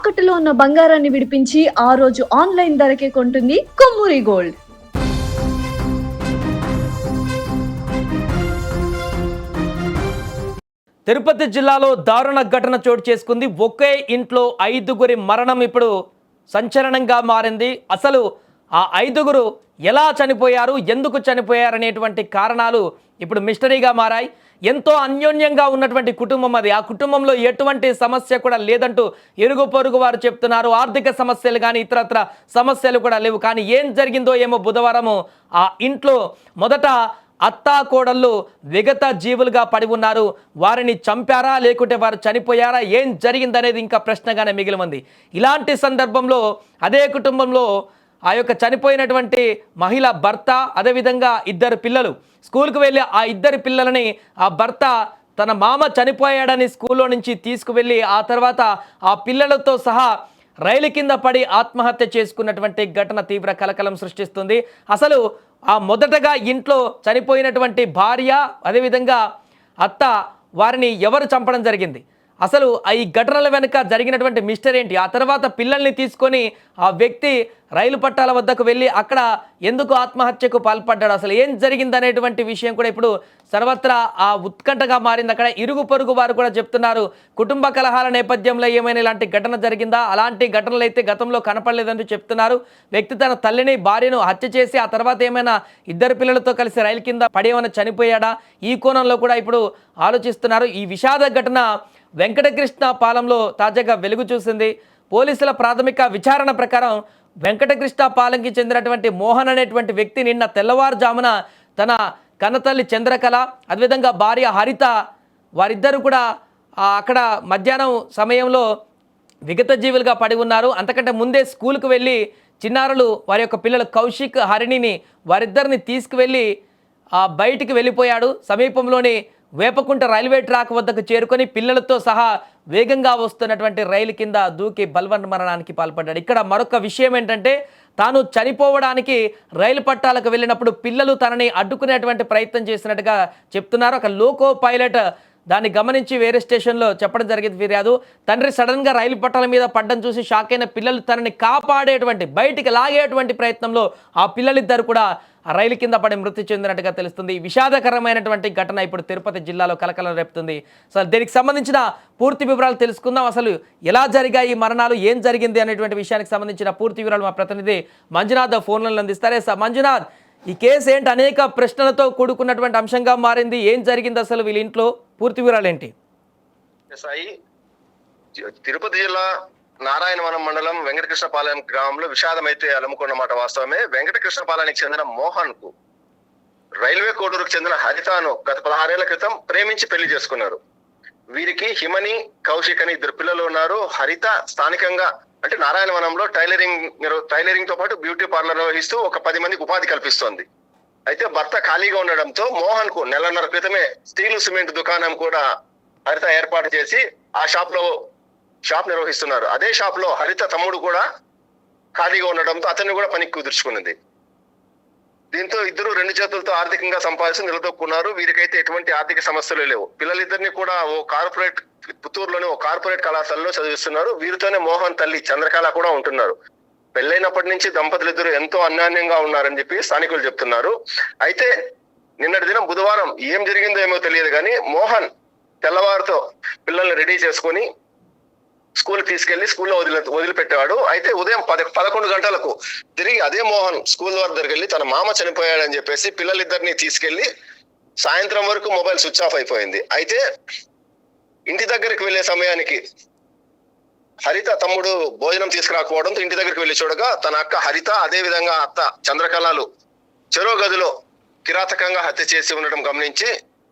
తాకట్టులో ఉన్న బంగారాన్ని విడిపించి ఆ రోజు ఆన్లైన్ ధరకే కొంటుంది కొమ్మూరి గోల్డ్. తిరుపతి జిల్లాలో దారుణ ఘటన చోటు చేసుకుంది. ఒకే ఇంట్లో 5గురి మరణం ఇప్పుడు సంచలనంగా మారింది. అసలు ఆ 5గురు ఎలా చనిపోయారు, ఎందుకు చనిపోయారు అనేటువంటి కారణాలు ఇప్పుడు మిస్టరీగా మారాయి. ఎంతో అన్యోన్యంగా ఉన్నటువంటి కుటుంబం అది. ఆ కుటుంబంలో ఎటువంటి సమస్య కూడా లేదంటూ ఇరుగు పొరుగు వారు చెప్తున్నారు. ఆర్థిక సమస్యలు కానీ ఇతరత్ర సమస్యలు కూడా లేవు. కానీ ఏం జరిగిందో ఏమో బుధవారము ఆ ఇంట్లో మొదట అత్తా కోడళ్ళు విగత జీవులుగా పడి ఉన్నారు. వారిని చంపారా లేకుంటే వారు చనిపోయారా, ఏం జరిగిందనేది ఇంకా ప్రశ్నగానే మిగిలి ఉంది. ఇలాంటి సందర్భంలో అదే కుటుంబంలో ఆ యొక్క చనిపోయినటువంటి మహిళ భర్త, అదేవిధంగా 2 పిల్లలు స్కూల్కి వెళ్ళి ఆ 2 పిల్లలని ఆ భర్త తన మామ చనిపోయాడని స్కూల్లో నుంచి తీసుకువెళ్ళి ఆ తర్వాత ఆ పిల్లలతో సహా రైలు కింద పడి ఆత్మహత్య చేసుకున్నటువంటి ఘటన తీవ్ర కలకలం సృష్టిస్తుంది. అసలు ఆ మొదటగా ఇంట్లో చనిపోయినటువంటి భార్య, అదేవిధంగా అత్త, వారిని ఎవరు చంపడం జరిగింది? అసలు ఈ ఘటనల వెనుక జరిగినటువంటి మిస్టర్ ఏంటి? ఆ తర్వాత పిల్లల్ని తీసుకొని ఆ వ్యక్తి రైలు పట్టాల వద్దకు వెళ్ళి అక్కడ ఎందుకు ఆత్మహత్యకు పాల్పడ్డాడు, అసలు ఏం జరిగింది అనేటువంటి విషయం కూడా ఇప్పుడు సర్వత్రా ఆ ఉత్కంఠగా మారింది. అక్కడ ఇరుగు పొరుగు వారు కూడా చెప్తున్నారు, కుటుంబ కలహాల నేపథ్యంలో ఏమైనా ఇలాంటి ఘటన జరిగిందా, అలాంటి ఘటనలు అయితే గతంలో కనపడలేదంటూ చెప్తున్నారు. వ్యక్తి తన తల్లిని, భార్యను హత్య చేసి ఆ తర్వాత ఏమైనా 2 పిల్లలతో కలిసి రైలు కింద పడి ఏమైనా చనిపోయాడా, ఈ కోణంలో కూడా ఇప్పుడు ఆలోచిస్తున్నారు. ఈ విషాద ఘటన వెంకటకృష్ణ పాలెంలో తాజాగా వెలుగు చూసింది. పోలీసుల ప్రాథమిక విచారణ ప్రకారం వెంకటకృష్ణ పాలెంకి చెందినటువంటి మోహన్ అనేటువంటి వ్యక్తి నిన్న తెల్లవారుజామున తన కన్నతల్లి చంద్రకళ, అదేవిధంగా భార్య హరిత, వారిద్దరూ కూడా అక్కడ మధ్యాహ్నం సమయంలో విగత జీవులుగా పడి ఉన్నారు. అంతకంటే ముందే స్కూల్కి వెళ్ళి చిన్నారులు వారి యొక్క పిల్లలు కౌశిక్, హరిణిని వారిద్దరిని తీసుకువెళ్ళి బయటికి వెళ్ళిపోయాడు. సమీపంలోని వేపకుంట రైల్వే ట్రాక్ వద్దకు చేరుకొని పిల్లలతో సహా వేగంగా వస్తున్నటువంటి రైలు కింద దూకి బల్వన్ మరణానికి పాల్పడ్డాడు. ఇక్కడ మరొక విషయం ఏంటంటే, తాను చనిపోవడానికి రైలు పట్టాలకు వెళ్ళినప్పుడు పిల్లలు తనని అడ్డుకునేటువంటి ప్రయత్నం చేసినట్టుగా చెప్తున్నారు. ఒక లోకో పైలట్ దాన్ని గమనించి వేరే స్టేషన్లో చెప్పడం జరిగింది ఫిర్యాదు. తండ్రి సడన్గా రైలు పట్టాల మీద పడ్డం చూసి షాక్ అయిన పిల్లలు తనని కాపాడేటువంటి, బయటికి లాగేటువంటి ప్రయత్నంలో ఆ పిల్లలిద్దరు కూడా ఆ రైలు కింద పడి మృతి చెందినట్టుగా తెలుస్తుంది. విషాదకరమైనటువంటి ఘటన ఇప్పుడు తిరుపతి జిల్లాలో కలకలం రేపుతుంది. అసలు దీనికి సంబంధించిన పూర్తి వివరాలు తెలుసుకుందాం. అసలు ఎలా జరిగాయి ఈ మరణాలు, ఏం జరిగింది అనేటువంటి విషయానికి సంబంధించిన పూర్తి వివరాలు మా ప్రతినిధి మంజునాథ్ ఫోన్లను అందిస్తారే. మంజునాథ్, ఈ కేసు ఏంటి? అనేక ప్రశ్నలతో కూడుకున్నటువంటి అంశంగా మారింది. ఏం జరిగింది అసలు వీళ్ళ ఇంట్లో, పూర్తి వివరాలు ఏంటి? తిరుపతి జిల్లా నారాయణవనం మండలం వెంకటకృష్ణపాలెం గ్రామంలో విషాదం అయితే అలముకున్నమాట వాస్తవమే. వెంకటకృష్ణపాలెనికి చెందిన మోహన్ కు రైల్వే కోడూరుకు చెందిన హరితను గత 16 ఏళ్ల క్రితం ప్రేమించి పెళ్లి చేసుకున్నారు. వీరికి హిమని, కౌశిక్ అని 2 పిల్లలు ఉన్నారు. హరిత స్థానికంగా అంటే నారాయణవనంలో టైలరింగ్ తో పాటు బ్యూటీ పార్లర్ నిర్వహిస్తూ ఒక 10 మందికి ఉపాధి కల్పిస్తోంది. అయితే భర్త ఖాళీగా ఉండడంతో మోహన్ కు నెలన్నర క్రితమే స్టీలు సిమెంట్ దుకాణం కూడా హరిత ఏర్పాటు చేసి ఆ షాప్ నిర్వహిస్తున్నారు. అదే షాప్ లో హరిత తమ్ముడు కూడా ఖాళీగా ఉండడంతో అతన్ని కూడా పనికి కుదుర్చుకున్నది. దీంతో ఇద్దరు 2 చేతులతో ఆర్థికంగా సంపాదించి నిలదొక్కున్నారు. వీరికైతే ఎటువంటి ఆర్థిక సమస్యలు లేవు. పిల్లలిద్దరిని కూడా పుత్తూరులోని ఓ కార్పొరేట్ కళాశాలలో చదివిస్తున్నారు. వీరితోనే మోహన్ తల్లి చంద్రకళ కూడా ఉంటున్నారు. పెళ్ళైనప్పటి నుంచి దంపతులిద్దరు ఎంతో అన్యోన్యంగా ఉన్నారని చెప్పి స్థానికులు చెప్తున్నారు. అయితే నిన్నటి దినం బుధవారం ఏం జరిగిందో ఏమో తెలియదు కానీ మోహన్ తెల్లవారుతో పిల్లల్ని రెడీ చేసుకుని స్కూల్ తీసుకెళ్లి స్కూల్లో వదిలిపెట్టేవాడు. అయితే ఉదయం 11 గంటలకు తిరిగి అదే మోహన్ స్కూల్ దగ్గరికి వెళ్ళి తన మామ చనిపోయాడని చెప్పేసి పిల్లలిద్దరిని తీసుకెళ్లి సాయంత్రం వరకు మొబైల్ స్విచ్ ఆఫ్ అయిపోయింది. అయితే ఇంటి దగ్గరికి వెళ్లే సమయానికి హరిత తమ్ముడు భోజనం తీసుకురాకపోవడంతో ఇంటి దగ్గరికి వెళ్లి చూడగా తన అక్క హరిత, అదే విధంగా అత్త చంద్రకళలు చెరో గదిలో కిరాతకంగా హత్య చేసి ఉండడం గమనించి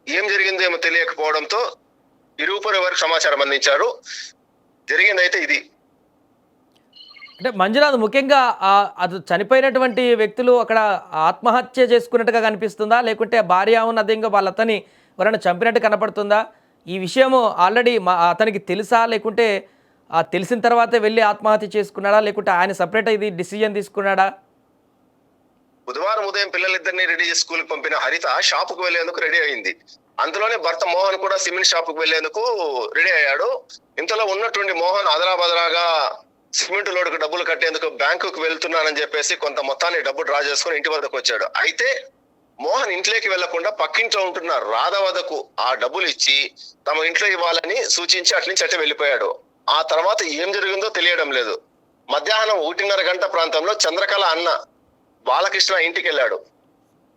ఏం జరిగిందో ఏమో తెలియకపోవడంతో ఇరువురు వరకు సమాచారం అందించారు. జరిగిందైతే ఇది. అంటే మంజునాథ్, ముఖ్యంగా అది చనిపోయినటువంటి వ్యక్తులు అక్కడ ఆత్మహత్య చేసుకున్నట్టుగా కనిపిస్తుందా, లేకుంటే భార్య ఉన్నది ఇంకా వాళ్ళ అతని ఎవరైనా చంపినట్టు కనపడుతుందా? ఈ విషయము ఆల్రెడీ అతనికి తెలుసా, లేకుంటే తెలిసిన తర్వాతే వెళ్ళి ఆత్మహత్య చేసుకున్నాడా, లేకుంటే ఆయన సపరేట్ ఇది డిసిజన్ తీసుకున్నాడా? బుధవారం ఉదయం పిల్లలిద్దరిని రెడీ చేసి స్కూల్కి పంపిన హరిత షాపుకు వెళ్లేందుకు రెడీ అయింది. అందులోనే భర్త మోహన్ కూడా సిమెంట్ షాప్ కు వెళ్లేందుకు రెడీ అయ్యాడు. ఇంతలో ఉన్నటువంటి మోహన్ అదరాబదరాగా సిమెంట్ లోడుకు డబ్బులు కట్టేందుకు బ్యాంకుకు వెళ్తున్నానని చెప్పేసి కొంత మొత్తాన్ని డబ్బు డ్రా చేసుకుని ఇంటి వద్దకు వచ్చాడు. అయితే మోహన్ ఇంట్లోకి వెళ్లకుండా పక్కింట్లో ఉంటున్న రాధ వద్దకు ఆ డబ్బులు ఇచ్చి తమ ఇంట్లో ఇవ్వాలని సూచించి అట్ల నుంచి అట్టే వెళ్ళిపోయాడు. ఆ తర్వాత ఏం జరిగిందో తెలియడం లేదు. మధ్యాహ్నం 1:30 గంట ప్రాంతంలో చంద్రకళ అన్న బాలకృష్ణ ఇంటికి వెళ్ళాడు.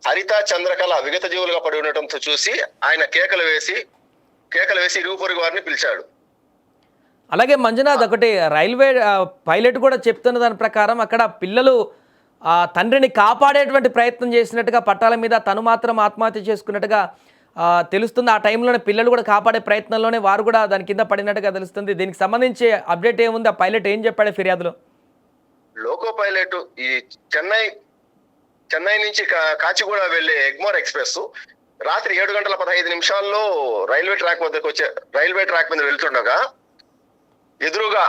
హరిత, చంద్రకళ విగత జీవులుగా పడి ఉండటంతో చూసి ఆయన కేకలు వేసి ఇరుగు పొరుగు వారిని పిలిచాడు. అలాగే మంజునాథ్, ఒకటి రైల్వే పైలట్ కూడా చెప్తున్న దాని ప్రకారం అక్కడ పిల్లలు తండ్రిని కాపాడేటువంటి ప్రయత్నం చేసినట్టుగా, పట్టాల మీద తను మాత్రం ఆత్మహత్య చేసుకున్నట్టుగా తెలుస్తుంది. ఆ టైంలోనే పిల్లలు కూడా కాపాడే ప్రయత్నంలోనే వారు కూడా దాని కింద పడినట్టుగా తెలుస్తుంది. దీనికి సంబంధించి అప్డేట్ ఏముంది? ఆ పైలట్ ఏం చెప్పాడు ఫిర్యాదులో? లోకో పైలట్ ఈ చెన్నై నుంచి కాచిగూడ వెళ్లే ఎగ్మోర్ ఎక్స్ప్రెస్ రాత్రి 7:15 రైల్వే ట్రాక్ మీద వెళ్తుండగా ఎదురుగా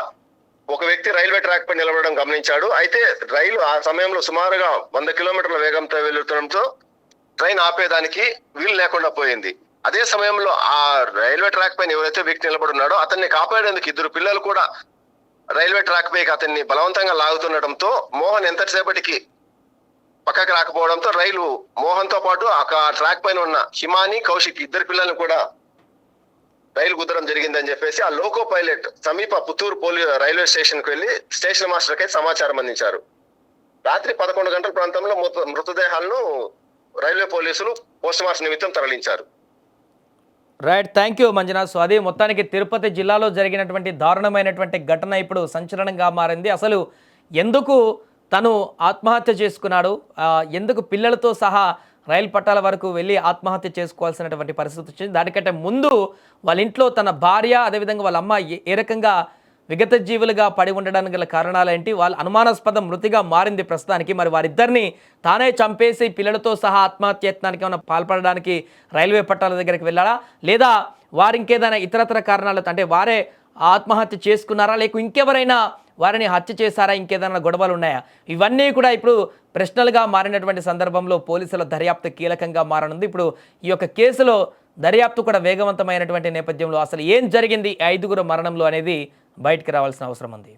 ఒక వ్యక్తి రైల్వే ట్రాక్ పై నిలబడడం గమనించాడు. అయితే రైలు ఆ సమయంలో సుమారుగా 100 కిలోమీటర్ల వేగంతో వెళ్తుండటంతో ట్రైన్ ఆపేదానికి వీలు లేకుండా పోయింది. అదే సమయంలో ఆ రైల్వే ట్రాక్ పైన ఎవరైతే వ్యక్తి నిలబడి ఉన్నాడో అతన్ని కాపాడేందుకు 2 పిల్లలు కూడా రైల్వే ట్రాక్ పైకి అతన్ని బలవంతంగా లాగుతుండటంతో మోహన్ ఎంతసేపటికి పక్కకి రాకపోవడంతో రైలు మోహన్ తో పాటు ఆ ట్రాక్ పైన ఉన్న హిమాని, కౌశిక్ 2 పిల్లల్ని కూడా రైలు గుద్దడం జరిగిందని చెప్పేసి ఆ లోకో పైలట్ సమీప పుత్తూరు రైల్వే స్టేషన్ కు వెళ్లి స్టేషన్ మాస్టర్ కై సమాచారం అందించారు. రాత్రి 11 గంటల ప్రాంతంలో మృతదేహాలను రైల్వే పోలీసులు పోస్టుమార్టం నిమిత్తం తరలించారు. Right, thank you Manjunath. So అది మొత్తానికి తిరుపతి జిల్లాలో జరిగినటువంటి దారుణమైనటువంటి ఘటన ఇప్పుడు సంచలనంగా మారింది. అసలు ఎందుకు తను ఆత్మహత్య చేసుకున్నాడు, ఎందుకు పిల్లలతో సహా రైలు పట్టాల వరకు వెళ్ళి ఆత్మహత్య చేసుకోవాల్సినటువంటి పరిస్థితి వచ్చింది, దానికంటే ముందు వాళ్ళ ఇంట్లో తన భార్య, అదేవిధంగా వాళ్ళ అమ్మ ఏ రకంగా విగత జీవులుగా పడి ఉండడానికి గల కారణాలు ఏంటి, వాళ్ళ అనుమానాస్పద మృతిగా మారింది ప్రస్తుతానికి. మరి వారిద్దరిని తానే చంపేసి పిల్లలతో సహా ఆత్మహత్యత్నానికి ఏమైనా పాల్పడడానికి రైల్వే పట్టాల దగ్గరికి వెళ్ళాడా, లేదా వారు ఇంకేదైనా ఇతరతర కారణాలతో అంటే వారే ఆత్మహత్య చేసుకున్నారా, లేక ఇంకెవరైనా వారిని హత్య చేశారా, ఇంకేదైనా గొడవలు ఉన్నాయా, ఇవన్నీ కూడా ఇప్పుడు ప్రశ్నలుగా మారినటువంటి సందర్భంలో పోలీసుల దర్యాప్తు కీలకంగా మారనుంది. ఇప్పుడు ఈ యొక్క కేసులో దర్యాప్తు కూడా వేగవంతమైనటువంటి నేపథ్యంలో అసలు ఏం జరిగింది 5గురు మరణంలో అనేది బయటికి రావాల్సిన అవసరం ఉంది.